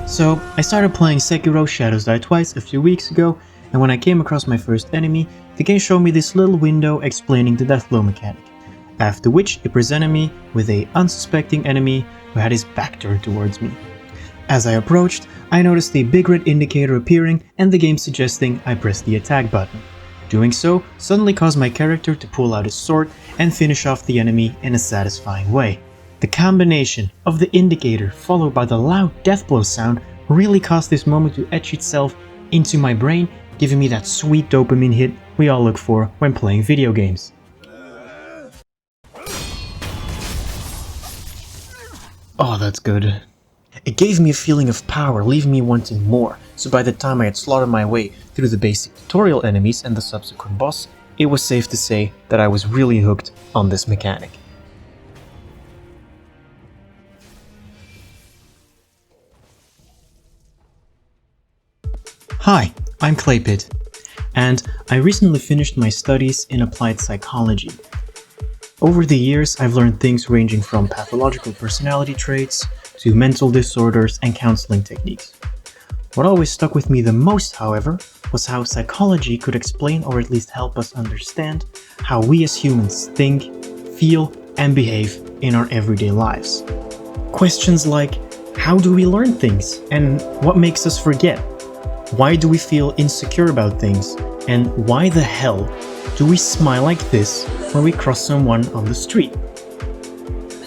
So, I started playing Sekiro Shadows Die Twice a few weeks ago, and when I came across my first enemy, the game showed me this little window explaining the death blow mechanic, after which it presented me with an unsuspecting enemy who had his back turned towards me. As I approached, I noticed a big red indicator appearing and the game suggesting I press the attack button. Doing so suddenly caused my character to pull out his sword and finish off the enemy in a satisfying way. The combination of the indicator followed by the loud death blow sound really caused this moment to etch itself into my brain, giving me that sweet dopamine hit we all look for when playing video games. Oh, that's good. It gave me a feeling of power, leaving me wanting more, so by the time I had slaughtered my way through the basic tutorial enemies and the subsequent boss, it was safe to say that I was really hooked on this mechanic. Hi, I'm ClayPit, and I recently finished my studies in applied psychology. Over the years, I've learned things ranging from pathological personality traits to mental disorders and counseling techniques. What always stuck with me the most, however, was how psychology could explain or at least help us understand how we as humans think, feel, and behave in our everyday lives. Questions like, how do we learn things, and what makes us forget? Why do we feel insecure about things? And why the hell do we smile like this when we cross someone on the street?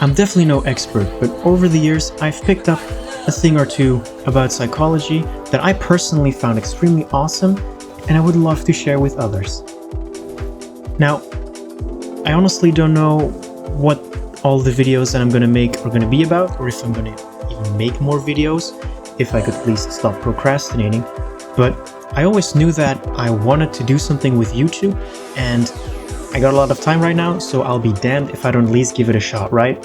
I'm definitely no expert, but over the years I've picked up a thing or two about psychology that I personally found extremely awesome and I would love to share with others. Now, I honestly don't know what all the videos that I'm gonna make are gonna be about, or if I'm gonna even make more videos, if I could please stop procrastinating. But I always knew that I wanted to do something with YouTube, and I got a lot of time right now, so I'll be damned if I don't at least give it a shot, right?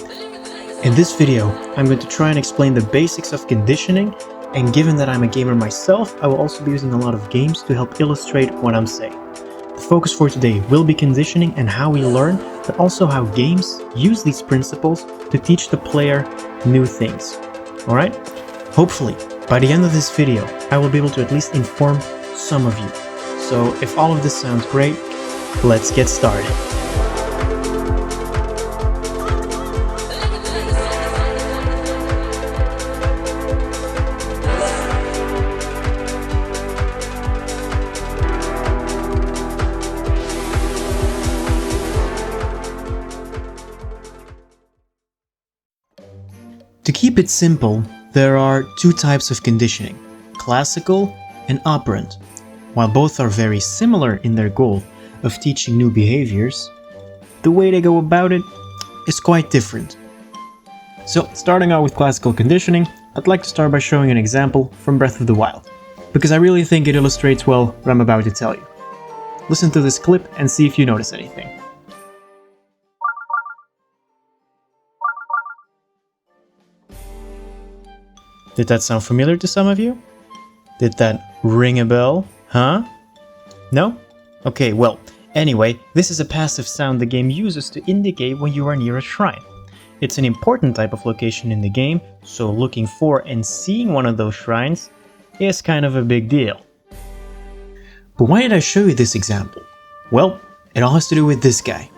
In this video, I'm going to try and explain the basics of conditioning, and given that I'm a gamer myself, I will also be using a lot of games to help illustrate what I'm saying. The focus for today will be conditioning and how we learn, but also how games use these principles to teach the player new things. Alright? Hopefully, by the end of this video, I will be able to at least inform some of you. So if all of this sounds great, let's get started. To keep it simple, there are two types of conditioning, classical and operant. While both are very similar in their goal of teaching new behaviors, the way they go about it is quite different. So, starting out with classical conditioning, I'd like to start by showing an example from Breath of the Wild, because I really think it illustrates well what I'm about to tell you. Listen to this clip and see if you notice anything. Did that sound familiar to some of you? Did that ring a bell? Huh? No? Okay, well, anyway, this is a passive sound the game uses to indicate when you are near a shrine. It's an important type of location in the game, so looking for and seeing one of those shrines is kind of a big deal. But why did I show you this example? Well, it all has to do with this guy,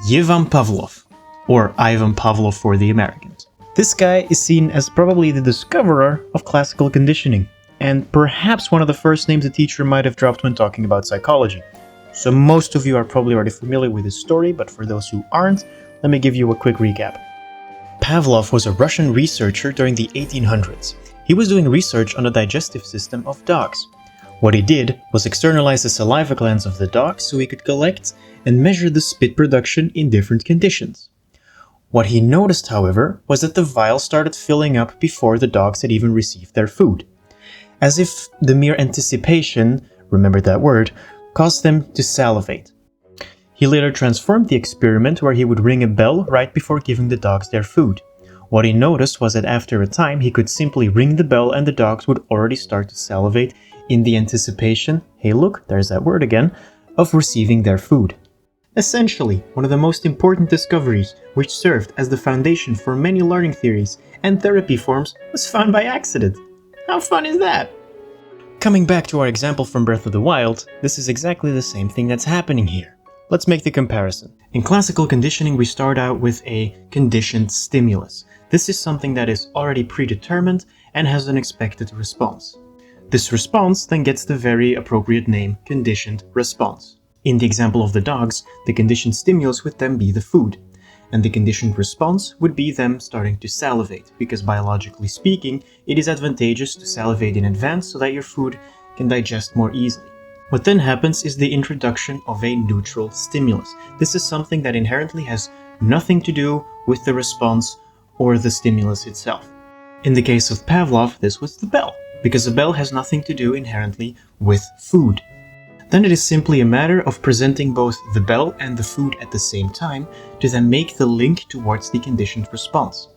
Ivan Pavlov, or Ivan Pavlov for the Americans. This guy is seen as probably the discoverer of classical conditioning, and perhaps one of the first names a teacher might have dropped when talking about psychology. So most of you are probably already familiar with his story, but for those who aren't, let me give you a quick recap. Pavlov was a Russian researcher during the 1800s. He was doing research on the digestive system of dogs. What he did was externalize the saliva glands of the dogs so he could collect and measure the spit production in different conditions. What he noticed, however, was that the vial started filling up before the dogs had even received their food. As if the mere anticipation, remember that word, caused them to salivate. He later transformed the experiment where he would ring a bell right before giving the dogs their food. What he noticed was that after a time he could simply ring the bell and the dogs would already start to salivate in the anticipation, hey look, there's that word again, of receiving their food. Essentially, one of the most important discoveries, which served as the foundation for many learning theories and therapy forms, was found by accident. How fun is that? Coming back to our example from Breath of the Wild, this is exactly the same thing that's happening here. Let's make the comparison. In classical conditioning, we start out with a conditioned stimulus. This is something that is already predetermined and has an expected response. This response then gets the very appropriate name, conditioned response. In the example of the dogs, the conditioned stimulus would then be the food, and the conditioned response would be them starting to salivate, because biologically speaking, it is advantageous to salivate in advance so that your food can digest more easily. What then happens is the introduction of a neutral stimulus. This is something that inherently has nothing to do with the response or the stimulus itself. In the case of Pavlov, this was the bell, because the bell has nothing to do inherently with food. Then it is simply a matter of presenting both the bell and the food at the same time to then make the link towards the conditioned response.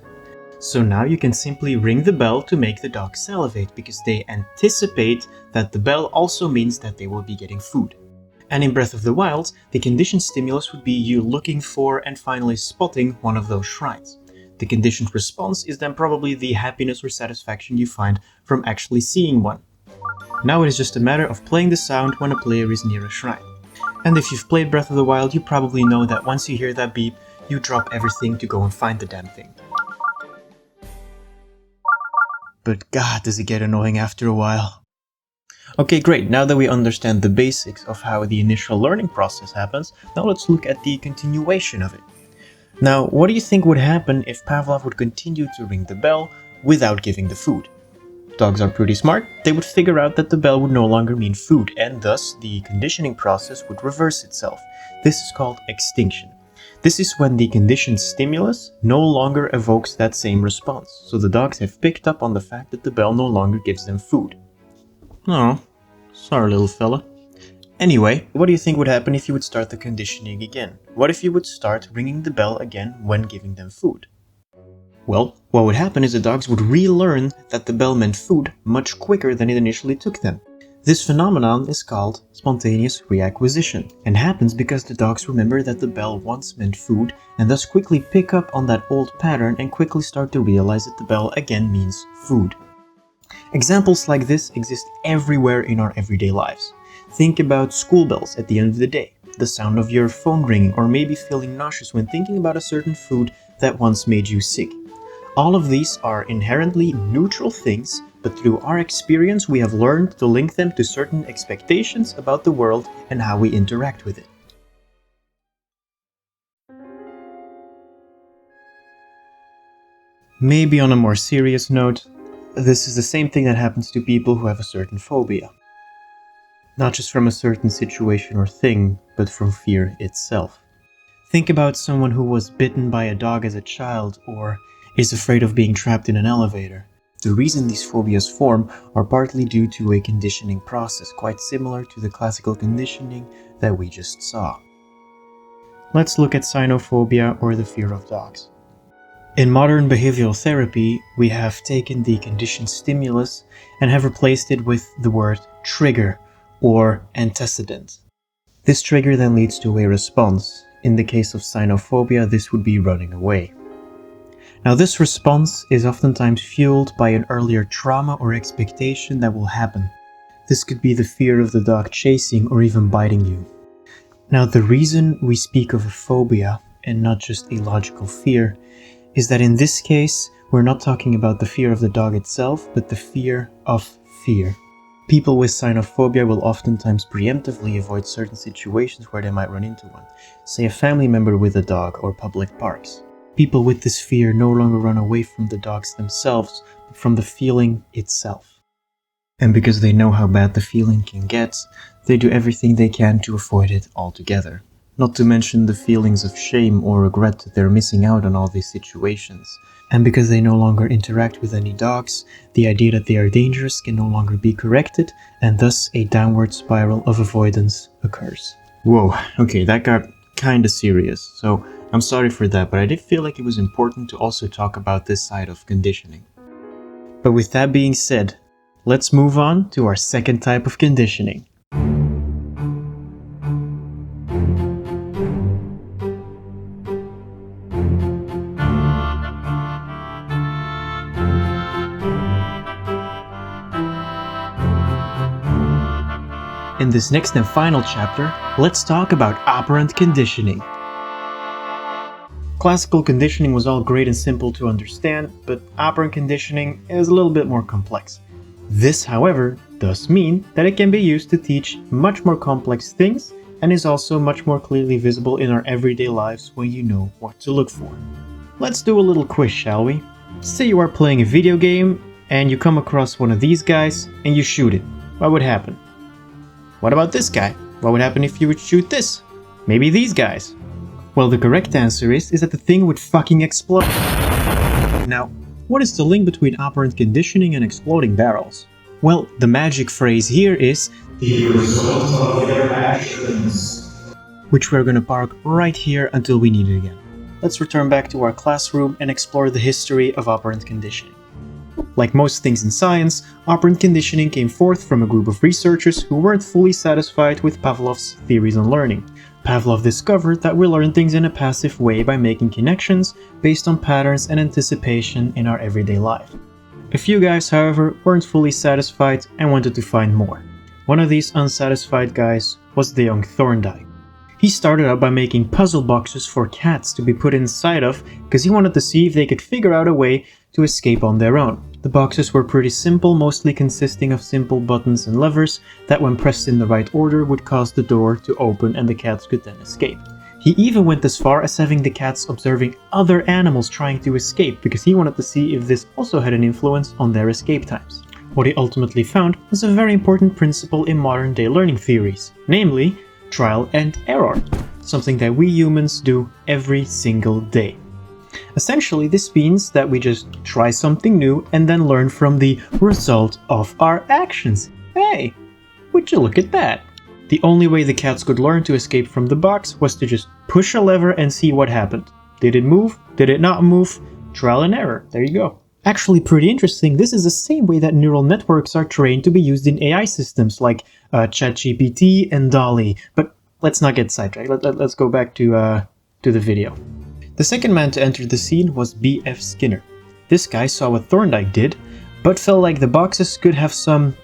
So now you can simply ring the bell to make the dog salivate because they anticipate that the bell also means that they will be getting food. And in Breath of the Wild, the conditioned stimulus would be you looking for and finally spotting one of those shrines. The conditioned response is then probably the happiness or satisfaction you find from actually seeing one. Now it is just a matter of playing the sound when a player is near a shrine. And if you've played Breath of the Wild, you probably know that once you hear that beep, you drop everything to go and find the damn thing. But god, does it get annoying after a while. Okay, great, now that we understand the basics of how the initial learning process happens, now let's look at the continuation of it. Now, what do you think would happen if Pavlov would continue to ring the bell without giving the food? Dogs are pretty smart. They would figure out that the bell would no longer mean food, and thus the conditioning process would reverse itself. This is called extinction. This is when the conditioned stimulus no longer evokes that same response, so the dogs have picked up on the fact that the bell no longer gives them food. Oh, sorry little fella. Anyway, what do you think would happen if you would start the conditioning again? What if you would start ringing the bell again when giving them food? Well, what would happen is the dogs would relearn that the bell meant food much quicker than it initially took them. This phenomenon is called spontaneous reacquisition, and happens because the dogs remember that the bell once meant food and thus quickly pick up on that old pattern and quickly start to realize that the bell again means food. Examples like this exist everywhere in our everyday lives. Think about school bells at the end of the day, the sound of your phone ringing, or maybe feeling nauseous when thinking about a certain food that once made you sick. All of these are inherently neutral things, but through our experience we have learned to link them to certain expectations about the world and how we interact with it. Maybe on a more serious note, this is the same thing that happens to people who have a certain phobia. Not just from a certain situation or thing, but from fear itself. Think about someone who was bitten by a dog as a child, or is afraid of being trapped in an elevator. The reason these phobias form are partly due to a conditioning process, quite similar to the classical conditioning that we just saw. Let's look at cynophobia, or the fear of dogs. In modern behavioral therapy, we have taken the conditioned stimulus and have replaced it with the word trigger, or antecedent. This trigger then leads to a response. In the case of cynophobia, this would be running away. Now, this response is oftentimes fueled by an earlier trauma or expectation that will happen. This could be the fear of the dog chasing or even biting you. Now, the reason we speak of a phobia and not just a logical fear is that in this case, we're not talking about the fear of the dog itself, but the fear of fear. People with cynophobia will oftentimes preemptively avoid certain situations where they might run into one, say a family member with a dog or public parks. People with this fear no longer run away from the dogs themselves, but from the feeling itself. And because they know how bad the feeling can get, they do everything they can to avoid it altogether. Not to mention the feelings of shame or regret that they're missing out on all these situations. And because they no longer interact with any dogs, the idea that they are dangerous can no longer be corrected, and thus a downward spiral of avoidance occurs. Whoa, okay, that got kinda serious, so I'm sorry for that, but I did feel like it was important to also talk about this side of conditioning. But with that being said, let's move on to our second type of conditioning. In this next and final chapter, let's talk about operant conditioning. Classical conditioning was all great and simple to understand, but operant conditioning is a little bit more complex. This, however, does mean that it can be used to teach much more complex things and is also much more clearly visible in our everyday lives when you know what to look for. Let's do a little quiz, shall we? Say you are playing a video game and you come across one of these guys and you shoot it. What would happen? What about this guy? What would happen if you would shoot this? Maybe these guys? Well, the correct answer is that the thing would fucking explode. Now, what is the link between operant conditioning and exploding barrels? Well, the magic phrase here is the result of your actions, which we're gonna park right here until we need it again. Let's return back to our classroom and explore the history of operant conditioning. Like most things in science, operant conditioning came forth from a group of researchers who weren't fully satisfied with Pavlov's theories on learning. Pavlov discovered that we learn things in a passive way by making connections based on patterns and anticipation in our everyday life. A few guys, however, weren't fully satisfied and wanted to find more. One of these unsatisfied guys was the young Thorndike. He started out by making puzzle boxes for cats to be put inside of because he wanted to see if they could figure out a way to escape on their own. The boxes were pretty simple, mostly consisting of simple buttons and levers that when pressed in the right order would cause the door to open and the cats could then escape. He even went as far as having the cats observing other animals trying to escape because he wanted to see if this also had an influence on their escape times. What he ultimately found was a very important principle in modern day learning theories, namely trial and error, something that we humans do every single day. Essentially, this means that we just try something new and then learn from the result of our actions. Hey, would you look at that? The only way the cats could learn to escape from the box was to just push a lever and see what happened. Did it move? Did it not move? Trial and error. There you go. Actually, pretty interesting. This is the same way that neural networks are trained to be used in AI systems like ChatGPT and DALL-E. But let's not get sidetracked. Let's go back to the video. The second man to enter the scene was B.F. Skinner. This guy saw what Thorndike did, but felt like the boxes could have some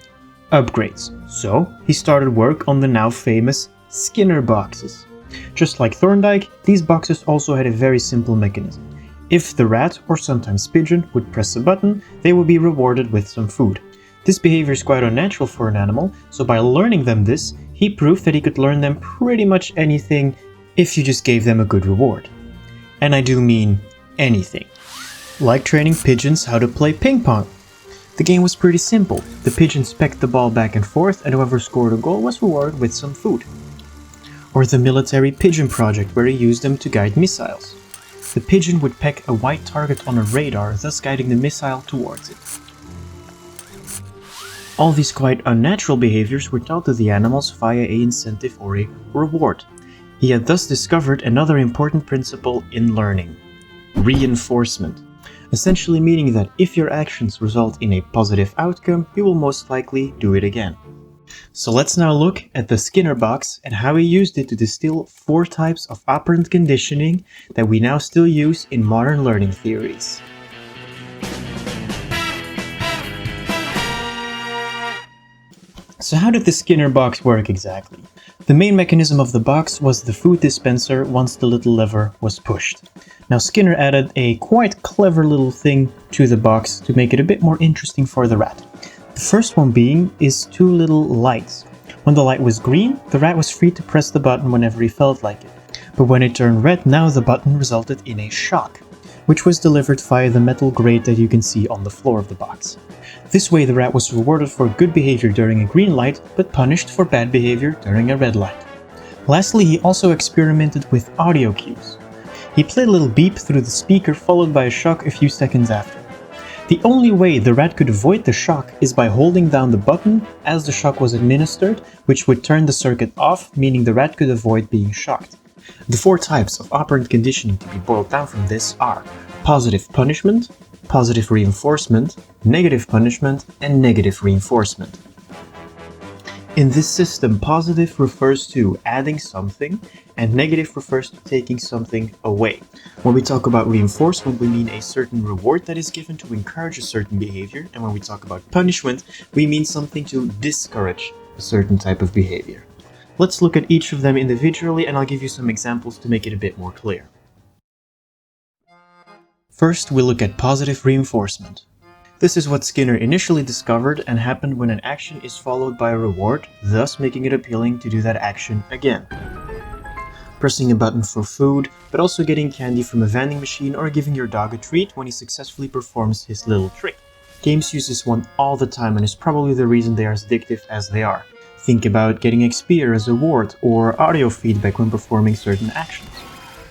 upgrades. So he started work on the now famous Skinner boxes. Just like Thorndike, these boxes also had a very simple mechanism. If the rat, or sometimes pigeon, would press a button, they would be rewarded with some food. This behavior is quite unnatural for an animal, so by learning them this, he proved that he could learn them pretty much anything if you just gave them a good reward. And I do mean anything. Like training pigeons how to play ping pong. The game was pretty simple. The pigeons pecked the ball back and forth, and whoever scored a goal was rewarded with some food. Or the military pigeon project, where he used them to guide missiles. The pigeon would peck a white target on a radar, thus guiding the missile towards it. All these quite unnatural behaviors were taught to the animals via an incentive or a reward. He had thus discovered another important principle in learning: reinforcement. Essentially meaning that if your actions result in a positive outcome, you will most likely do it again. So let's now look at the Skinner box and how he used it to distill 4 types of operant conditioning that we now still use in modern learning theories. So how did the Skinner box work exactly? The main mechanism of the box was the food dispenser once the little lever was pushed. Now Skinner added a quite clever little thing to the box to make it a bit more interesting for the rat. The first one being is 2 little lights. When the light was green, the rat was free to press the button whenever he felt like it. But when it turned red, now the button resulted in a shock, which was delivered via the metal grate that you can see on the floor of the box. This way the rat was rewarded for good behavior during a green light, but punished for bad behavior during a red light. Lastly, he also experimented with audio cues. He played a little beep through the speaker followed by a shock a few seconds after. The only way the rat could avoid the shock is by holding down the button as the shock was administered, which would turn the circuit off, meaning the rat could avoid being shocked. The 4 types of operant conditioning to be boiled down from this are positive punishment, positive reinforcement, negative punishment, and negative reinforcement. In this system, positive refers to adding something, and negative refers to taking something away. When we talk about reinforcement, we mean a certain reward that is given to encourage a certain behavior, and when we talk about punishment, we mean something to discourage a certain type of behavior. Let's look at each of them individually, and I'll give you some examples to make it a bit more clear. First, we'll look at positive reinforcement. This is what Skinner initially discovered and happened when an action is followed by a reward, thus making it appealing to do that action again. Pressing a button for food, but also getting candy from a vending machine or giving your dog a treat when he successfully performs his little trick. Games use this one all the time and is probably the reason they are as addictive as they are. Think about getting XP as a reward or audio feedback when performing certain actions.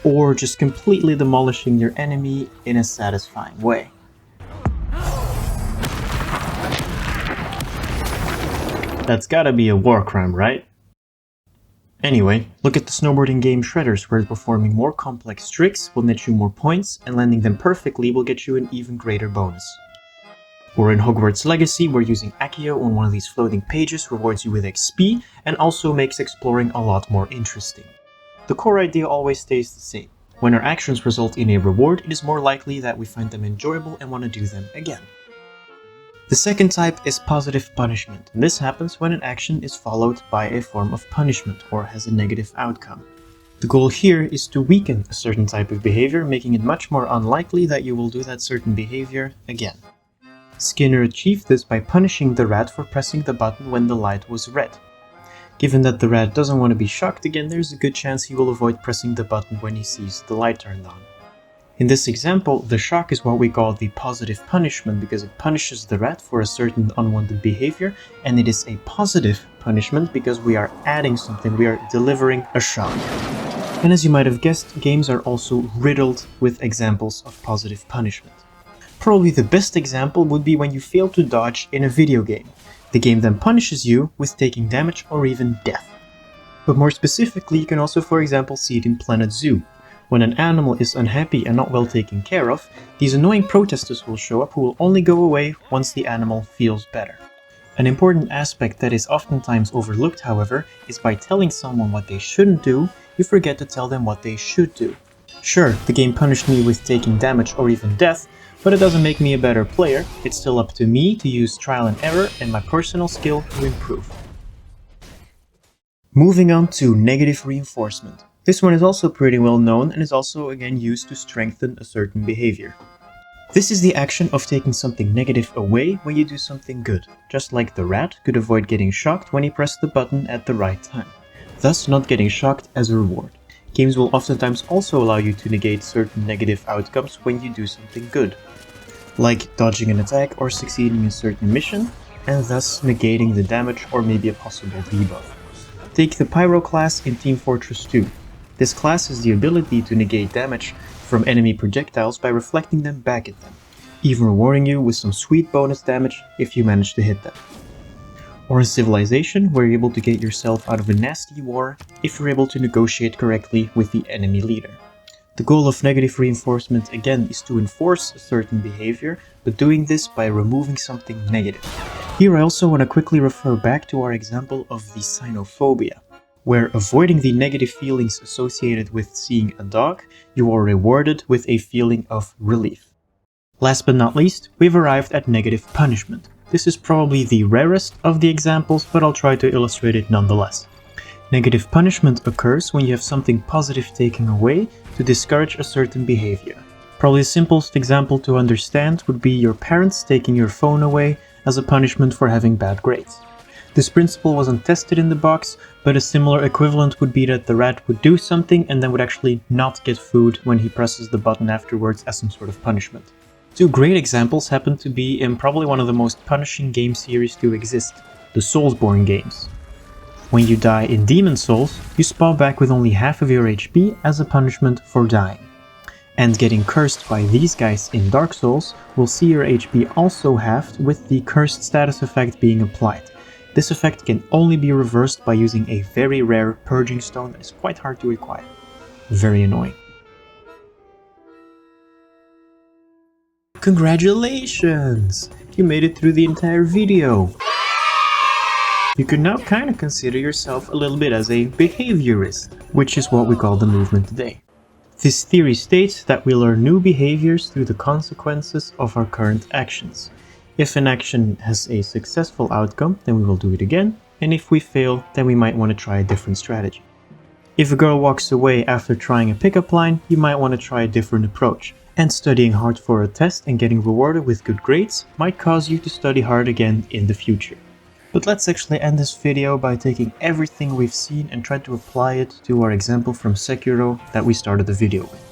Or just completely demolishing your enemy in a satisfying way. That's gotta be a war crime, right? Anyway, look at the snowboarding game Shredders, where performing more complex tricks will net you more points, and landing them perfectly will get you an even greater bonus. Or in Hogwarts Legacy, where using Accio on one of these floating pages rewards you with XP, and also makes exploring a lot more interesting. The core idea always stays the same. When our actions result in a reward, it is more likely that we find them enjoyable and want to do them again. The second type is positive punishment, and this happens when an action is followed by a form of punishment or has a negative outcome. The goal here is to weaken a certain type of behavior, making it much more unlikely that you will do that certain behavior again. Skinner achieved this by punishing the rat for pressing the button when the light was red. Given that the rat doesn't want to be shocked again, there's a good chance he will avoid pressing the button when he sees the light turned on. In this example, the shock is what we call the positive punishment because it punishes the rat for a certain unwanted behavior, and it is a positive punishment because we are adding something, we are delivering a shock. And as you might have guessed, games are also riddled with examples of positive punishment. Probably the best example would be when you fail to dodge in a video game. The game then punishes you with taking damage or even death. But more specifically, you can also, for example, see it in Planet Zoo. When an animal is unhappy and not well taken care of, these annoying protesters will show up who will only go away once the animal feels better. An important aspect that is oftentimes overlooked, however, is by telling someone what they shouldn't do, you forget to tell them what they should do. Sure, the game punished me with taking damage or even death, but it doesn't make me a better player. It's still up to me to use trial and error and my personal skill to improve. Moving on to negative reinforcement. This one is also pretty well known and is also again used to strengthen a certain behavior. This is the action of taking something negative away when you do something good, just like the rat could avoid getting shocked when he pressed the button at the right time, thus not getting shocked as a reward. Games will oftentimes also allow you to negate certain negative outcomes when you do something good, like dodging an attack or succeeding in a certain mission, and thus negating the damage or maybe a possible debuff. Take the Pyro class in Team Fortress 2. This class has the ability to negate damage from enemy projectiles by reflecting them back at them, even rewarding you with some sweet bonus damage if you manage to hit them. Or in Civilization, where you're able to get yourself out of a nasty war if you're able to negotiate correctly with the enemy leader. The goal of negative reinforcement again is to enforce a certain behavior, but doing this by removing something negative. Here I also want to quickly refer back to our example of the Cynophobia, where avoiding the negative feelings associated with seeing a dog, you are rewarded with a feeling of relief. Last but not least, we've arrived at negative punishment. This is probably the rarest of the examples, but I'll try to illustrate it nonetheless. Negative punishment occurs when you have something positive taken away to discourage a certain behavior. Probably the simplest example to understand would be your parents taking your phone away as a punishment for having bad grades. This principle wasn't tested in the box, but a similar equivalent would be that the rat would do something and then would actually not get food when he presses the button afterwards as some sort of punishment. Two great examples happen to be in probably one of the most punishing game series to exist, the Soulsborne games. When you die in Demon Souls, you spawn back with only half of your HP as a punishment for dying. And getting cursed by these guys in Dark Souls will see your HP also halved with the cursed status effect being applied. This effect can only be reversed by using a very rare purging stone that is quite hard to acquire. Very annoying. Congratulations! You made it through the entire video! You can now kind of consider yourself a little bit as a behaviorist, which is what we call the movement today. This theory states that we learn new behaviors through the consequences of our current actions. If an action has a successful outcome, then we will do it again, and if we fail, then we might want to try a different strategy. If a girl walks away after trying a pickup line, you might want to try a different approach. And studying hard for a test and getting rewarded with good grades might cause you to study hard again in the future. But let's actually end this video by taking everything we've seen and try to apply it to our example from Sekiro that we started the video with.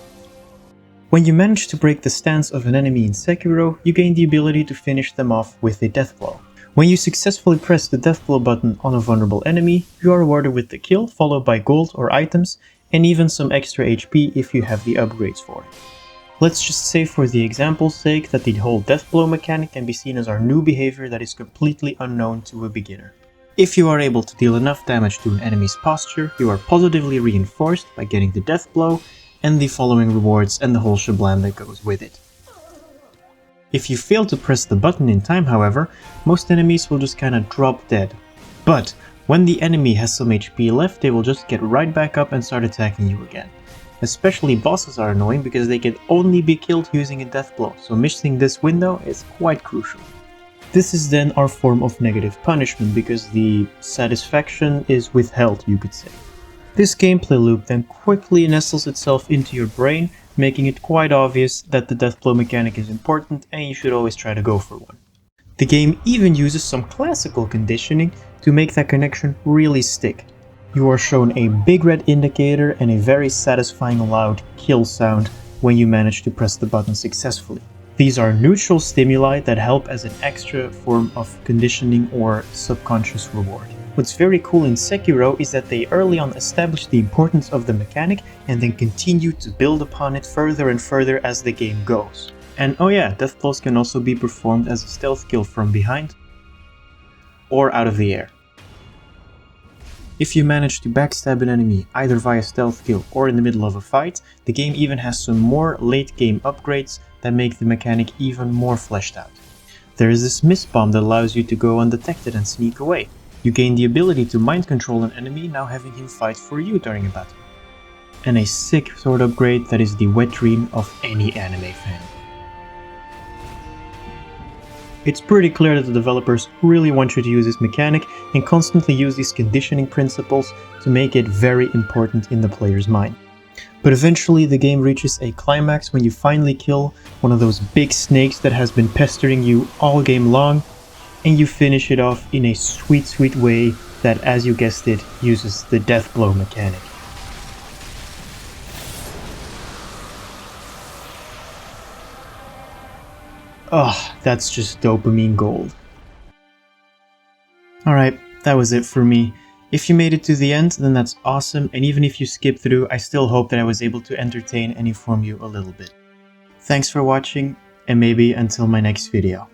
When you manage to break the stance of an enemy in Sekiro, you gain the ability to finish them off with a death blow. When you successfully press the death blow button on a vulnerable enemy, you are rewarded with the kill, followed by gold or items, and even some extra HP if you have the upgrades for it. Let's just say for the example's sake that the whole death blow mechanic can be seen as our new behavior that is completely unknown to a beginner. If you are able to deal enough damage to an enemy's posture, you are positively reinforced by getting the death blow and the following rewards and the whole shablam that goes with it. If you fail to press the button in time, however, most enemies will just kinda drop dead. But when the enemy has some HP left, they will just get right back up and start attacking you again. Especially bosses are annoying because they can only be killed using a death blow, so missing this window is quite crucial. This is then our form of negative punishment because the satisfaction is withheld, you could say. This gameplay loop then quickly nestles itself into your brain, making it quite obvious that the death blow mechanic is important and you should always try to go for one. The game even uses some classical conditioning to make that connection really stick. You are shown a big red indicator and a very satisfying loud kill sound when you manage to press the button successfully. These are neutral stimuli that help as an extra form of conditioning or subconscious reward. What's very cool in Sekiro is that they early on established the importance of the mechanic and then continue to build upon it further and further as the game goes. And oh yeah, death blows can also be performed as a stealth kill from behind or out of the air. If you manage to backstab an enemy either via stealth kill or in the middle of a fight, the game even has some more late game upgrades that make the mechanic even more fleshed out. There is this mist bomb that allows you to go undetected and sneak away. You gain the ability to mind control an enemy, now having him fight for you during a battle. And a sick sword upgrade that is the wet dream of any anime fan. It's pretty clear that the developers really want you to use this mechanic and constantly use these conditioning principles to make it very important in the player's mind. But eventually the game reaches a climax when you finally kill one of those big snakes that has been pestering you all game long, and you finish it off in a sweet way that, as you guessed it, uses the death blow mechanic. Oh, that's just dopamine gold. Alright, that was it for me. If you made it to the end, then that's awesome, and even if you skip through, I still hope that I was able to entertain and inform you a little bit. Thanks for watching, and maybe until my next video.